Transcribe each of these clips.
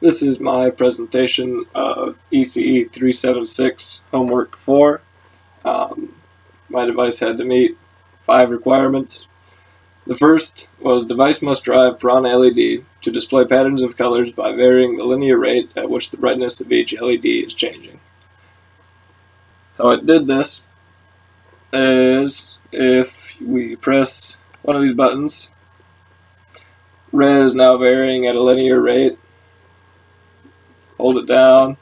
This is my presentation of ECE376 Homework 4. My device had to meet 5 requirements. The first was device must drive Piranha LED to display patterns of colors by varying the linear rate at which the brightness of each LED is changing. How it did this is if we press one of these buttons, red is now varying at a linear rate. Hold it down,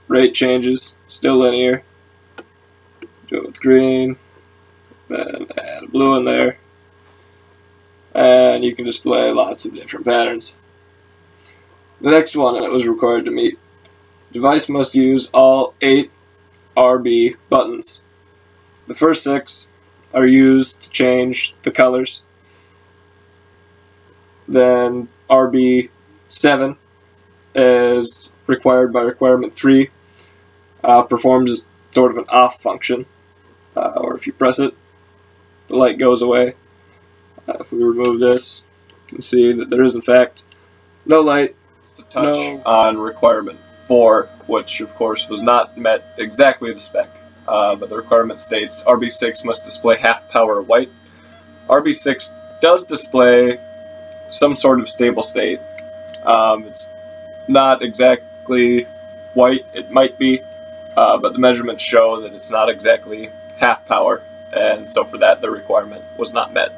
rate changes, still linear. Do it with green, then add a blue in there, and you can display lots of different patterns. The next one, and it was required to meet, device must use all 8 RB buttons. The first 6 are used to change the colors. Then RB7 is required by requirement 3, performs sort of an off function, or if you press it, the light goes away. If we remove this, you can see that there is in fact no light. To touch on requirement 4, which of course was not met exactly to spec, but the requirement states RB6 must display half power white. RB6 does display some sort of stable state. It's not exactly white, it might be, but the measurements show that it's not exactly half power, and so for that the requirement was not met.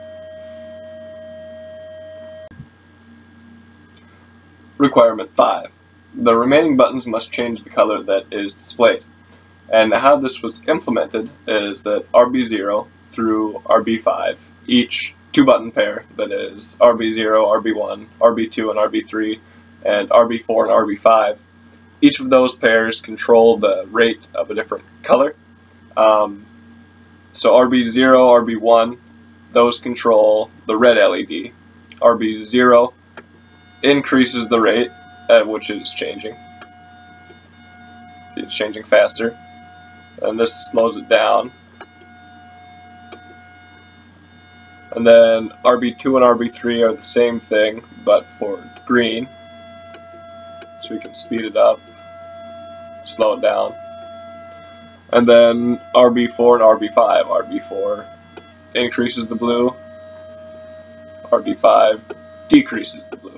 Requirement 5. The remaining buttons must change the color that is displayed. And how this was implemented is that RB0 through RB5, each 2-button pair, that is RB0, RB1, RB2, and RB3, and RB4 and RB5, each of those pairs control the rate of a different color. So RB0, RB1, those control the red LED. RB0 increases the rate at which it is changing. It's changing faster, and this slows it down. And then RB2 and RB3 are the same thing, but for green. So we can speed it up, slow it down. And then RB4 and RB5. RB4 increases the blue, RB5 decreases the blue.